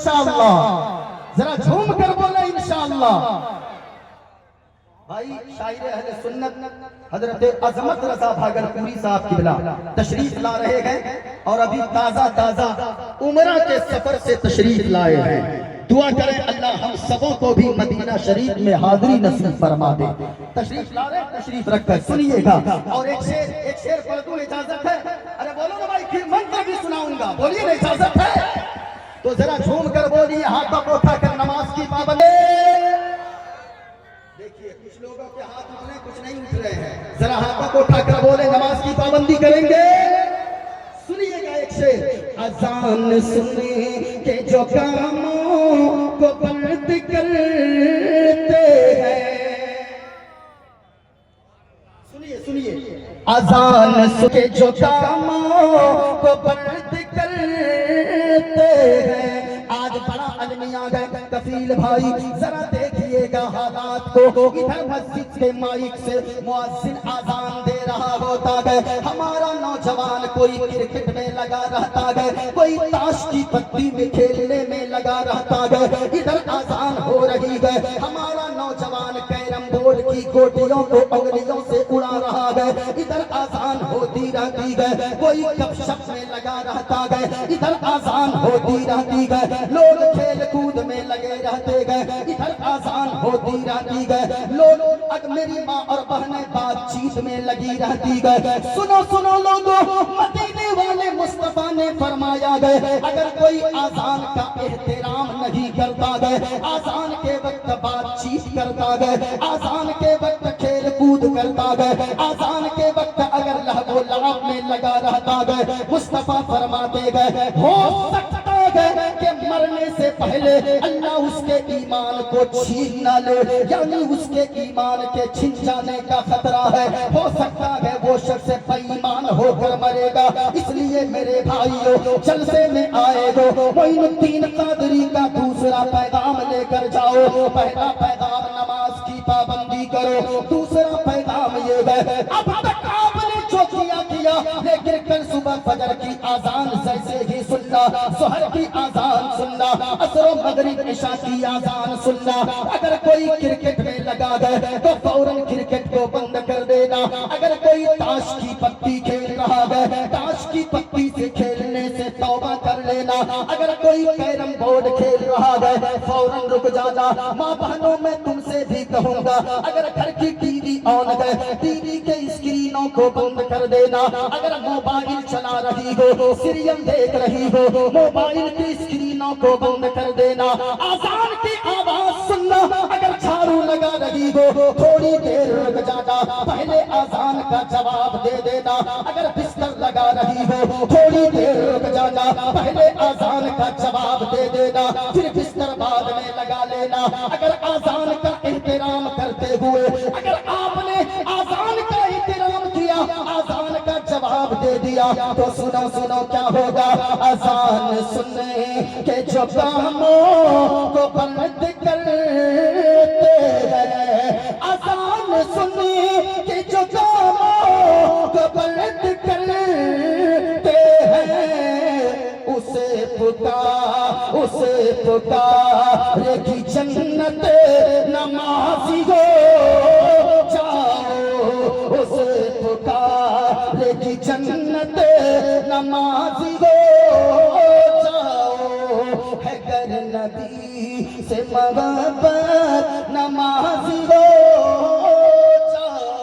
انشاءاللہ. ذرا جھوم کر بولے انشاءاللہ. بھائی شاعر اہل سنت حضرت عظمت رضا بھاگلپوری صاحب قبلہ تشریف لا رہے ہیں اور ابھی تازہ عمرہ کے سفر سے تشریف لائے ہیں. دعا کریں اللہ ہم سبوں کو بھی مدینہ شریف میں حاضری نصیب فرما دے. تشریف لا رہے تشریف رکھ کر سنیے گا. اور ایک شعر پڑھ دوں اجازت ہے؟ ارے بولو نا بھائی پھر منتر بھی سناؤں گا. بولیے نا اجازت ہے تو ذرا جھوم کر بولیے. ہاتھوں کو اٹھا کر نماز کی پابندی. دیکھیے کچھ لوگوں کے ہاتھ اٹھ رہے ہیں کچھ نہیں اٹھ رہے ہیں. ذرا ہاتھوں کو اٹھا کر بولے نماز کی پابندی کریں گے. سنیے گا ایک شعر. اذان سنے کہ جو کاموں کو بند کرتے ہیں. سنیے اذان سن کے جو کاموں کو بند کرتے ہیں. آج بڑا المیہ ہے کفیل بھائی ذرا دیکھیے گا حالات کو. ادھر مسجد کے مائک سے مؤذن اذان دے رہا ہوتا ہے. ہمارا نوجوان کوئی کرکٹ میں لگا رہتا ہے, کوئی تاش کی پتی میں کھیلنے میں لگا رہتا ہے. ادھر اذان ہو رہی ہے, ہمارا نوجوان کیرم بورڈ کی گوٹیوں کو انگلیوں سے اڑا رہا ہے. ادھر اذان ہوتی رہتی ہے, کوئی گپ شپ میں لگا رہتا ہے. ادھر اذان ہوتی رہتی ہے, لوگ کھیل کود میں لگے رہتے گئے. ادھر آسان ہوتی رہتی گئے, لوگ میری ماں اور بہنیں بات چیت میں لگی رہتی گئے. سنو لوگوں, مدینے والے مصطفیٰ نے فرمایا گئے اگر کوئی آسان کا احترام نہیں کرتا گئے, آسان کے وقت بات چیت کرتا گئے, آسان کے وقت کھیل کود کرتا گئے, آسان کے وقت اگر لہو و لعب میں لگا رہتا گئے, مصطفیٰ فرماتے گئے ہو سکتا ہے کہ مرنے سے پہلے اللہ اس کے ایمان کو چھین نہ لے, یعنی اس کے ایمان کے چھن جانے کا خطرہ ہے. ہو سکتا ہے وہ شخص بے ایمان ہو کر مرے گا. اس لیے میرے بھائیو جلسے میں آئے ہو, معین الدین قادری کا دوسرا پیغام لے کر جاؤ. پہلا پیغام نماز کی پابندی کرو, دوسرا پیغام یہ ہے اب تک آپ نے جو کیا لیکن کل صبح فجر کی آذان جیسے ہی سننا, ظہر کی آذان سننا, عصر و مغرب عشاء کی آذان سننا. اگر کوئی کرکٹ میں لگا گئے تو فوراً کرکٹ کو بند کر دینا. اگر کوئی تاش کی پتی کھیل رہا ہے, تاش کی پتی سے کھیلنے سے توبہ کر لینا. اگر کوئی کیرم بورڈ کھیل رہا ہے فوراً رک جانا. ماں بہنوں میں تم سے بھی کہوں گا اگر گھر کی ٹی وی آن ہے, ٹی وی کے اسکرینوں کو بند کر دینا. اگر موبائل چلا رہی ہو, سیریل دیکھ رہی ہو, موبائل کی اسکرینوں کو بند کر دینا. آذان کی آواز سننا. اگر جھاڑو لگا رہی ہو تھوڑی دیر رک جانا, پہلے آذان کا جواب دے دینا. اگر بستر لگا رہی ہو تھوڑی دیر رک جانا, پہلے آذان کا جواب دے دینا, پھر بستر بعد میں لگا لینا. اگر آذان کا احترام کرتے ہوئے اگر آپ نے آذان کا احترام کیا, آذان کا جواب دے دیا تو سنو کیا ہوگا. آذان سننے کے جو کاموں کو بند کرتے ہیں, آذان سننے کے جو کاموں کو بند کرتے ہیں, اسے پکارے گی جنت نمازی ہو جاؤ. اسے پکارے گی جنت نمازی ہو جاؤ. ہے گر نبی سے محبت نمازی ہو جاؤ.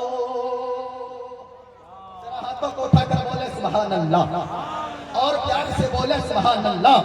ذرا ہاتھوں کو اٹھا کر بولے سبحان اللہ, اور پیار سے بولے سبحان اللہ.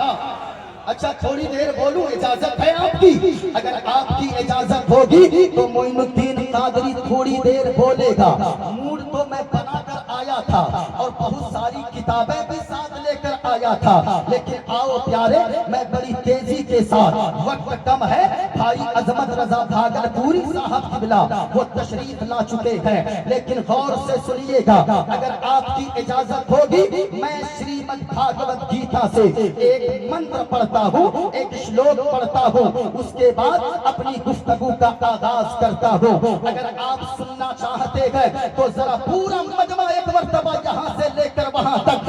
اچھا تھوڑی دیر بولوں, اجازت ہے آپ کی؟ اگر آپ کی اجازت ہوگی تو معین الدین قادری تھوڑی دیر بولے گا. موڈ تو میں بنا کر آیا تھا اور بہت ساری کتابیں بھی ساتھ لے کر آیا تھا, لیکن آؤ پیارے میں بڑی تیزی کے ساتھ, وقت کم ہے. بھائی عظمت رضا بھاگلپوری صاحب قبلہ وہ تشریف لا چکے ہیں, لیکن غور سے سنیے گا. اگر آپ کی اجازت ہوگی میں شریمد بھاگوت گیتا سے ایک منتر پڑھتا ہوں, ایک شلوک پڑھتا ہوں, اس کے بعد اپنی گفتگو کا آغاز کرتا ہوں. اگر آپ سننا چاہتے ہیں تو ذرا پورا مجمع ایک مرتبہ یہاں سے لے کر وہاں تک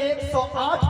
108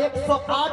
108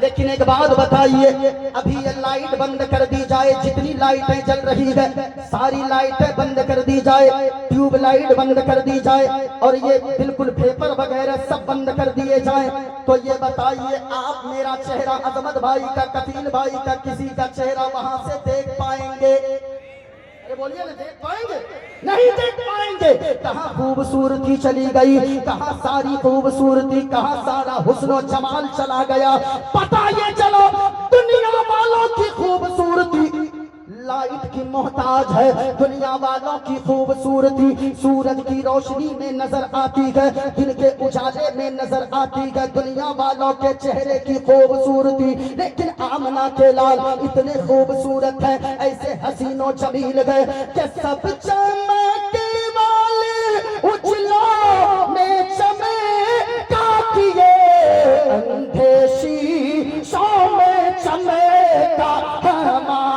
لیکن ایک بات بتائیے، ابھی یہ لائٹ بند کر دی جائے، جتنی لائٹیں جل رہی ہے ساری لائٹیں بند کر دی جائے، ٹیوب لائٹ بند کر دی جائے، اور یہ بالکل پیپر وغیرہ سب بند کر دیے جائیں، تو یہ بتائیے آپ میرا چہرہ، عظمت بھائی کا، کفیل بھائی کا، کسی کا چہرہ وہاں سے دیکھ پائیں گے؟ بولیے نا، دیکھ پائیں گے؟ نہیں دیکھ پائیں گے۔ کہاں خوبصورتی چلی گئی، کہاں ساری خوبصورتی، کہاں سارا حسن و جمال چلا گیا؟ پتہ یہ چلو دنیا والوں کی خوبصورتی لائٹ کی محتاج ہے، دنیا والوں کی خوبصورتی سورج کی روشنی میں نظر آتی ہے، دن کے اجالے میں نظر آتی ہے، دنیا والوں کے چہرے کی خوبصورتی، لیکن آمنہ کے لال اتنے خوبصورت ہیں، ایسے حسین و جمیل گئے کہ سب چمکے والے اجلا میں چمکا کیے، اندھیشی شو میں چمکا ہمارا۔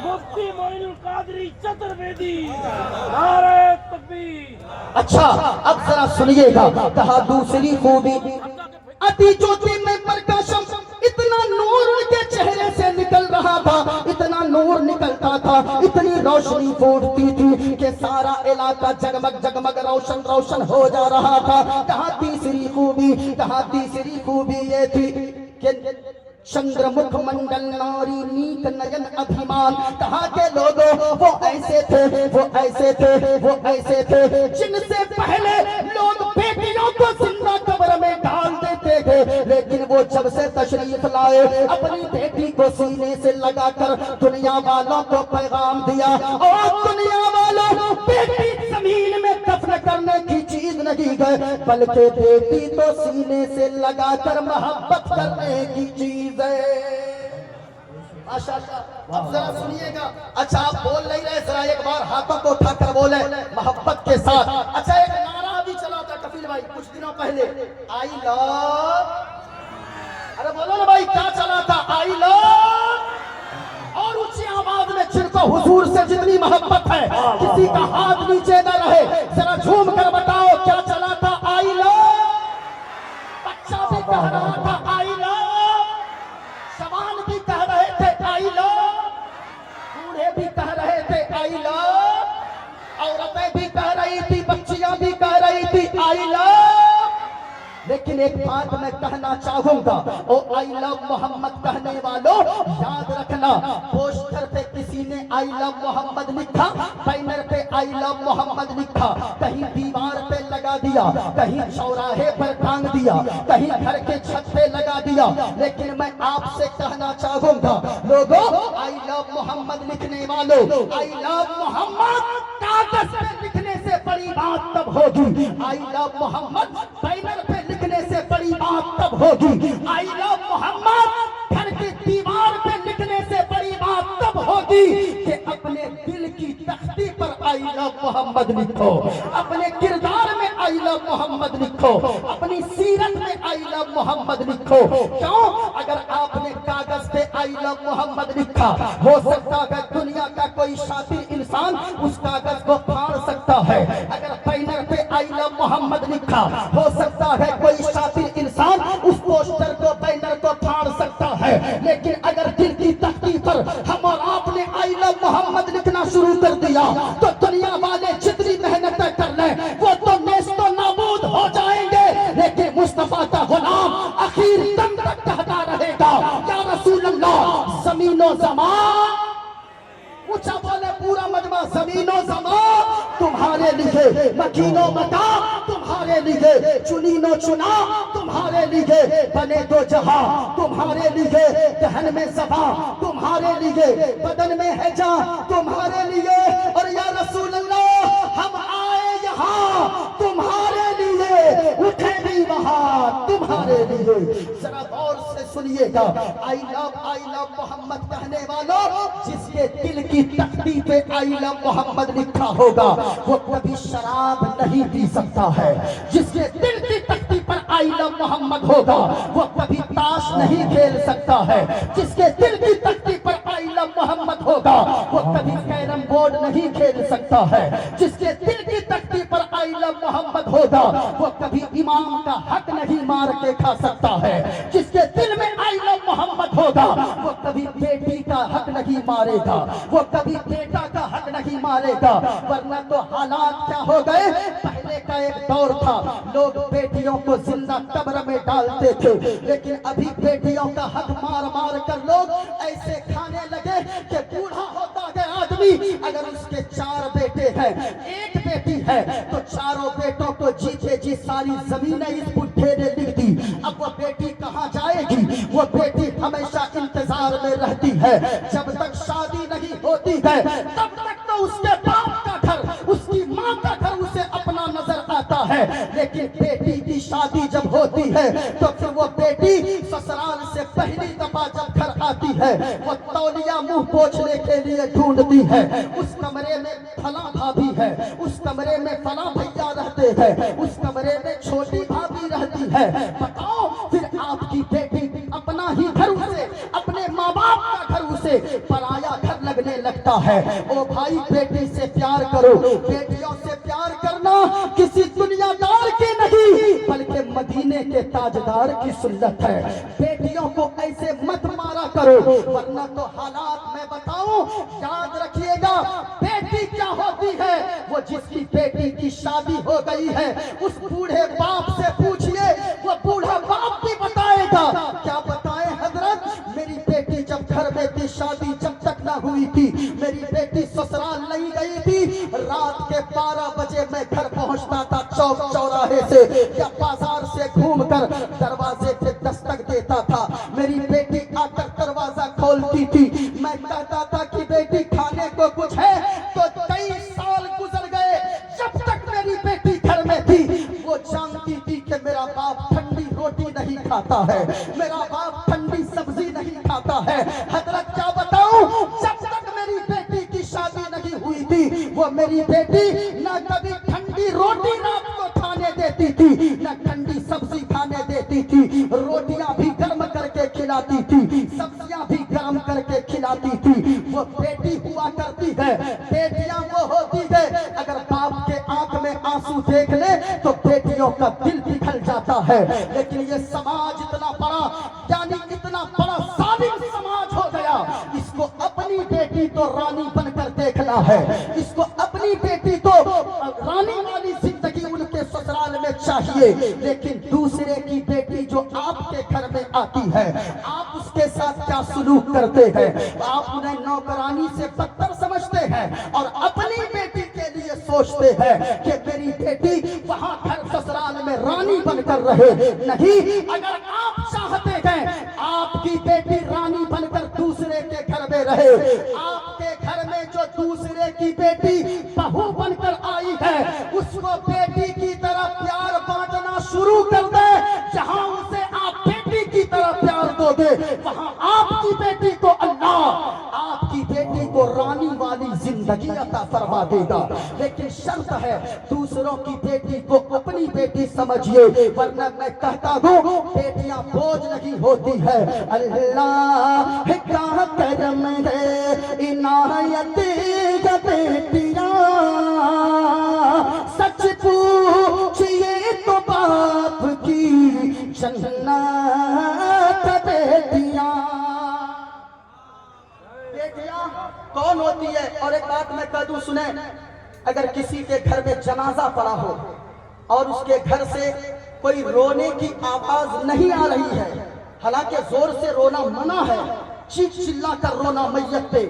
مفتی معین القادری چترویدی، نعرہ تکبیر۔ اچھا اب ذرا سنیے گا، کہا دوسری خوبی اتی جوتی میں پرکاشم، اتنا نور ان کے چہرے سے نکل رہا تھا، اتنا نور نکلتا تھا، اتنی روشنی پھوٹتی تھی کہ سارا علاقہ جگمگ جگمگ روشن روشن ہو جا رہا تھا۔ کہا تیسری خوبی، کہا تیسری خوبی یہ تھی کہ چندر مکھ منڈل ناری نیک نین ابھیمان، کہا کہ لوگوں وہ ایسے تھے، وہ ایسے تھے، وہ ایسے تھے جن سے پہلے لوگ بیٹیوں کو زندہ قبر میں ڈال دیتے تھے، لیکن وہ جب سے تشریف لائے اپنی بیٹی کو سینے سے لگا کر دنیا والوں کو پیغام دیا، اور دنیا والوں بیٹی زمین میں دفن کرنے کی چیز نہیں گئے، بلکہ بیٹی تو سینے سے لگا کر محبت کرنے کی چیز ہے۔ ماشاءاللہ، اب ذرا سنیے گا۔ اچھا آپ بول نہیں رہے، ذرا ایک بار ہاتھوں کو اٹھا کر بولے محبت کے ساتھ۔ اچھا ایک نعرہ بھی چلا تھا کفیل بھائی کچھ دنوں پہلے، آئی لو، ارے بولو نا بھائی کیا چلا تھا؟ آئی لو، اور اونچی آواز میں جن کو حضور سے جتنی محبت ہے کسی کا ہاتھ نیچے نہ رہے، ذرا جھوم کر بتاؤ کیا چلا تھا؟ آئی لو، بچہ بھی کہہ رہا تھا آئی لو، جوان بھی کہہ رہے تھے آئی لو، بوڑھے بھی کہہ رہے تھے آئی لو، عورتیں بھی کہہ رہی تھی، بچیاں بھی کہہ رہی تھی آئی لو۔ لیکن ایک بات میں کہنا چاہوں گا، او آئی لو محمد کہنے والوں یاد رکھنا، پوسٹر پہ کسی نے آئی لو محمد لکھا، بینر پہ آئی لو محمد لکھا، کہیں دیوار پہ لگا دیا، کہیں چوراہے پر ٹانگ دیا، کہیں گھر کے چھت پہ لگا دیا، لیکن میں آپ سے کہنا چاہوں گا لوگوں، آئی لو محمد لکھنے والوں، آئی لو محمد کاغذ پہ لکھنے سے بڑی بات تب ہوگی، آئی لو محمد بینر پہ لکھنے سے بڑی بات تب ہوگی، آئی لو محمد گھر کی دیوار پہ لکھنے سے بڑی بات تب ہوگی کہ اپنے دل کی تختی پر آئی لو محمد لکھو، اپنے کردار میں آئی لو محمد لکھو، اپنی سیرت میں آئی لو محمد لکھو۔ کیوں؟ اگر آپ نے کاغذ پہ آئی لو محمد لکھا، ہو سکتا ہے دنیا کا کوئی شاطر انسان اس کاغذ کو پھاڑ سکتا ہے، اگر بینر پہ آئی لو محمد لکھا، ہو سکتا ہے کوئی شاطر انسان اس پوسٹر کو بینر کو پھاڑ سکتا ہے، لیکن اگر دل کی تختی پر ہم اور آپ نے آئی لو محمد لکھنا شروع کر دیا تو دنیا والے جتنی محنتیں کر لیں وہ تو نیست و نابود ہو جائیں گے، لیکن مصطفیٰ کا غلام آخر دم تک کہتا رہے گا یا رسول اللہ، زمین و زمان، اونچا بولے پورا مجمع، زمین و زمان تمہارے لیے، مکین و مکان تمہارے لیے، چنین و چنا تمہارے لیے، بنے دو جہاں تمہارے لیے، دہن میں زبان تمہارے لیے، بدن میں ہے جان تمہارے لیے، اور یا رسول اللہ ہم آئے یہاں تمہارے لیے، اٹھے بھی وہاں تمہارے لیے۔ ذرا غور سے سنیے گا، آئی لو محمد کہنے والوں، جس کے دل کی تختی پہ آئی لو محمد لکھا ہوگا وہ کبھی شراب نہیں پی سکتا ہے، جس کے دل کی تختی پر آئی آئی لو محمد ہوگا وہ کبھی تاش نہیں کھیل سکتا ہے. جس کے دل کی تختی پر آئی لو محمد ہوگا وہ کبھی کیرم بورڈ نہیں کھیل سکتا ہے. جس کے دل کی تختی پر آئی لو محمد ہوگا وہ کبھی امام کا حق نہیں مار کے کھا سکتا ہے. جس کے دل میں آئی لو محمد ہوگا وہ کبھی بیٹی کا حق نہیں مارے گا, وہ کبھی بیٹا کا حق نہیں مارے گا. ورنہ تو حالات کیا ہو گئے, پہلے کا ایک دور تھا لوگ بیٹیوں کو زندہ قبر میں ڈالتے تھے, لیکن ابھی بیٹیوں کا حق مار مار کر لوگ ایسے کھانے لگے کہ بوڑھا ہوتا گیا آدمی اگر اس کے 4 بیٹے ہیں, ایک بیٹی ہے تو چاروں بیٹوں کو جیتے جی ساری زمینیں اس بڈھے نے لکھ دی. اب وہ بیٹی کہاں جائے گی؟ وہ بیٹی ہمیشہ انتظار میں رہتی ہے. جب تک شادی نہیں ہوتی ہے تب تک تو اس کے باپ کا گھر, اس کی ماں کا گھر اسے اپنا نظر آتا ہے. لیکن بیٹی کی شادی جب ہوتی ہے تو پھر وہ بیٹی سسرال سے پہلی دفعہ جب گھر آتی ہے وہ تولیہ منہ پوچھنے کے لیے ڈھونڈتی ہے. اس کمرے میں فلاں بھابھی ہے, اس کمرے میں فلاں بھیا رہتے ہیں, اس کمرے میں چھوٹی بھابھی رہتی ہے. بتاؤ پھر آپ کی بیٹی اپنا ہی گھر اسے, اپنے ماں باپ کا گھر اسے پرایا گھر لگنے لگتا ہے. او بھائی بیٹی سے پیار کرو, بیٹیوں سے پیار کرنا کسی دنیا دار کی نہیں بلکہ مدینے کے تاجدار کی سنت ہے. بیٹیوں کو ایسے مت مارا کرو ورنہ تو حالات میں بتاؤں. یاد رکھیے گا بیٹی کیا ہوتی ہے, وہ جس کی بیٹی کی شادی ہو گئی ہے اس بوڑھے باپ سے پوچھئے, وہ بوڑھا باپ بھی بتائے گا. کیا بتائیں حضرت, میری بیٹی جب گھر میں تھی شادی جب تک نہ ہوئی تھی, میری بیٹی سسرال نہیں گئی تھی, رات کے 12 بجے میں گھر پہنچتا تھا چوک چوراہے سے یا بازار سے گھوم کر دروازے پہ دستک دیتا تھا. میری بیٹی آ کر دروازہ کھولتی تھی, میں کہتا تھا کہ بیٹی کھانے کو کچھ ہے, تو 23 سال گزر گئے جب تک میری بیٹی گھر میں تھی. وہ جانتی تھی کہ میرا باپ ٹھنڈی روٹی نہیں کھاتا ہے, میرا باپ ٹھنڈی سبزی نہیں کھاتا ہے. حضرت کیا بتاؤں, جب تک میری بیٹی کی شادی نہیں ہوئی تھی وہ میری بیٹی نہ کبھی ٹھنڈی روٹی رات کو کھانے دیتی تھی, نہ ٹھنڈی سبزی کھانے دیتی تھی. روٹیاں بھی گرم کر کے کھلاتی تھی, سبزیاں بھی گرم کر کے کھلاتی تھی. وہ بیٹی ہوا کرتی ہے. بیٹیاں وہ ہوتی ہے اگر باپ کے آنکھ میں آنسو دیکھ لے تو بیٹیوں کا دل پگھل جاتا ہے. لیکن یہ سماج اتنا بڑا یعنی اتنا بڑا ظالم سماج ہو گیا, اس کو اپنی بیٹی تو رانی بن کر دیکھنا ہے, اس کو اپنی بیٹی تو رانی والی زندگی ان کے سسرال میں چاہیے. لیکن دوسرے کی بیٹی جو آپ کے گھر میں آتی ہے آپ اس کے ساتھ کیا سلوک کرتے ہیں, آپ انہیں نوکرانی سے بدتر سمجھتے ہیں اور اپنی بیٹی کے لیے سوچتے ہیں کہ میری بیٹی وہاں گھر سسرال میں رانی بن کر رہے. نہیں, اگر آپ چاہتے ہیں آپ کی بیٹی رانی بن کر دوسرے کے گھر میں رہے, آپ کے گھر میں جو دوسرے کی بیٹی بہو بن کر آئی ہے اس کو بیٹی کی طرح پیار بانٹنا شروع کر دے. جہاں اسے آپ بیٹی کی طرح پیار دو گے وہاں آپ کی بیٹی کو اللہ آپ کی بیٹی کو رانی والی زندگی عطا فرما دے گا. لیکن شرط ہے دوسروں کی بیٹی کو اپنی بیٹی سمجھیے, ورنہ میں کہتا ہوں بیٹیاں بوجھ نہیں ہوتی ہے. اللہ کا کرم ہے عنایت کا بیٹیاں, سچ پوچھئے تو باپ کی جنت بیٹیاں. بیٹیاں کون ہوتی ہے؟ اور ایک بات میں کہہ دوں سنیں, اگر کسی کے گھر میں جنازہ پڑا ہو اور اس کے گھر سے کوئی رونے کی آواز نہیں آ رہی ہے, حالانکہ زور سے رونا منع ہے, چیخ چلا کر رونا میت پہ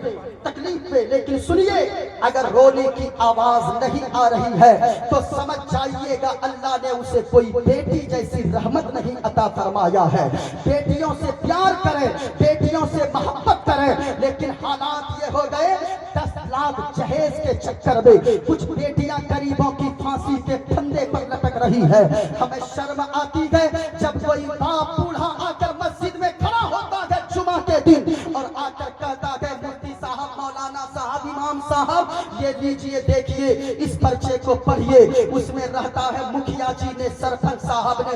تکلیف پہ, لیکن سنیے اگر رونے کی آواز نہیں آ رہی ہے تو سمجھ جائیے گا اللہ نے اسے کوئی بیٹی جیسی رحمت نہیں عطا فرمایا ہے. بیٹیوں سے پیار کریں, بیٹیوں سے محبت کریں, لیکن حالات یہ ہو گئے 10 لاکھ جہیز کے چکر میں کچھ بیٹیاں غریبوں کی پھانسی کے پھندے پر لٹک رہی ہے. ہمیں شرم آتی ہے جب کوئی باپ بوڑھا آ کر مسجد میں کھڑا ہوتا ہے جمعہ کے دن اور آ کر کہتا ہے مفتی صاحب, مولانا صاحب, امام صاحب یہ لیجئے دیکھیے اس پرچے کو پڑھیے, اس میں رہتا ہے مکھیا جی نے, سرپنچ صاحب نے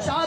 4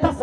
10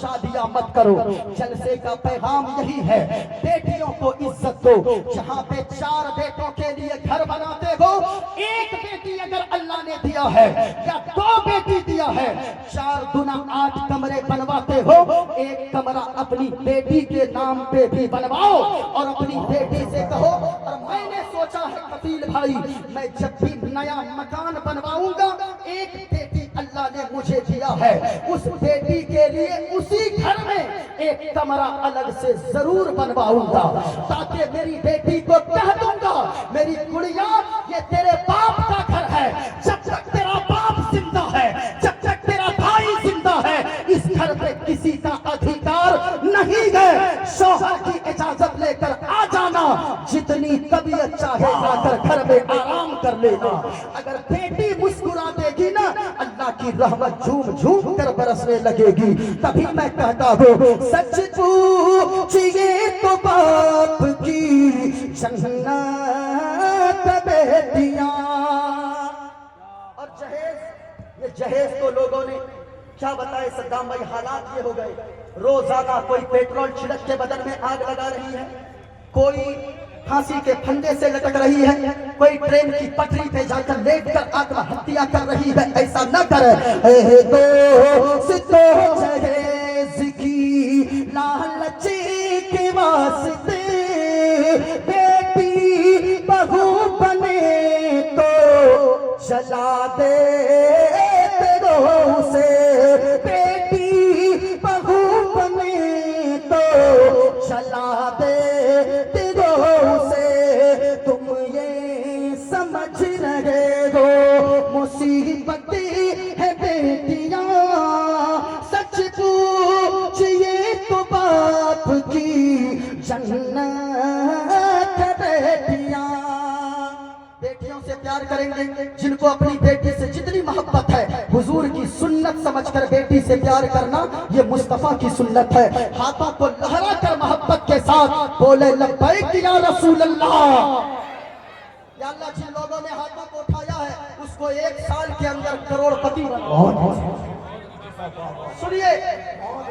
شادیاں مت کرو. جلسے کا پیغام یہی ہے, بیٹیوں کو عزت دو. جہاں پہ 4 بیٹوں کے لیے گھر بناتے ہو, ایک بیٹی اگر اللہ نے دیا ہے یا 2 بیٹی دیا ہے, 4 دونا 8 کمرے بنواتے ہو, ایک کمرہ اپنی بیٹی کے نام پہ بھی بنواؤ اور اپنی بیٹی سے کہو. اور میں نے سوچا ہے کفیل بھائی, میں جب بھی نیا مکان بنواؤں گا, ایک بیٹی اللہ نے مجھے دیا ہے, اس بیٹی کے لیے اسی گھر میں ایک کمرہ الگ سے ضرور بنواؤں گا, تاکہ میری بیٹی کو کہہ دوں گا, میری گڑیا یہ تیرے باپ کا گھر ہے, جب تک تیرا باپ زندہ ہے, جب تک تیرا بھائی زندہ ہے, اس گھر پہ کسی کا ادھیکار نہیں ہے. شوہر کی اجازت لے کر آ جانا, جتنی طبیعت چاہے آ کر گھر میں آرام کر لینا. اگر بیٹی مسکرا دے گی نا, اللہ کی رحمت جھوم جھوم کر برسنے لگے گی. تبھی میں کہتا ہوں, سچ پوچھئے تو باپ کی جنت بیٹیاں. اور جہیز, یہ جہیز تو لوگوں نے کیا بتائے صدام بھائی, حالات یہ ہو گئے, روزانہ کوئی پیٹرول چھڑک کے بدن میں آگ لگا رہی ہے, کوئی پھانسی کے پھندے سے لٹک رہی ہے, کوئی ٹرین کی پٹری پہ جا کر لیٹ کر آتم ہتیا کر رہی ہے. ایسا نہ کرے. اے دوستو جہیز کی لالچ کے واسطے بیٹی بہو بنے تو جلا دے سے, بیٹی بہو بنے تو جلا دے سے. تم یہ سمجھ رہے ہو مصیبت ہے بیٹیاں, سچ پوچھئے تو باپ کی جنت بیٹیاں. بیٹیوں سے پیار کریں گے جن کو اپنی بیٹی سے جتنی محبت ہے. حضور کی سنت سمجھ کر بیٹی سے پیار کرنا یہ مصطفیٰ کی سنت ہے. ہاتھوں کو لہرا کر محبت کے ساتھ بولے لبیک یا رسول اللہ. یا اللہ, جن لوگوں نے ہاتھوں کو اٹھایا ہے اس کو 1 سال کے اندر کروڑ پتی بنا. سنیے,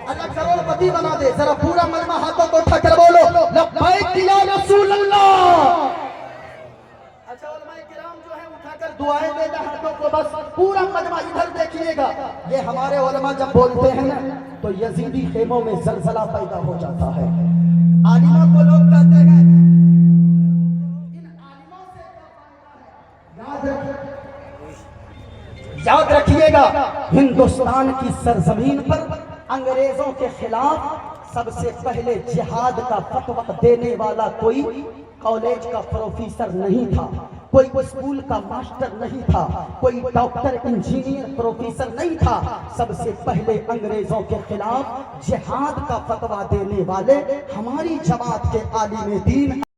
اللہ کروڑ پتی بنا دے. ذرا پورا مجمع ہاتھوں کو اٹھا کر بولو لبیک یا رسول اللہ. اچھا علماء کرام جو ہے اٹھا کر دعائیں دے دیں ہاتھوں کو, بس پورا مجمع ادھر دیکھیے گا. یہ ہمارے علماء جب بولتے ہیں نا تو یزیدی خیموں میں زلزلہ پیدا ہو جاتا ہے. عالموں کو لوگ کہتے ہیں, ان عالموں سے یاد رکھیے گا, ہندوستان کی سرزمین پر انگریزوں کے خلاف سب سے پہلے جہاد کا فتویٰ دینے والا کوئی کالج کا پروفیسر نہیں تھا, کوئی اسکول کا ماسٹر نہیں تھا, کوئی ڈاکٹر انجینئر پروفیسر نہیں تھا. سب سے پہلے انگریزوں کے خلاف جہاد کا فتویٰ دینے والے ہماری جماعت کے عالم دین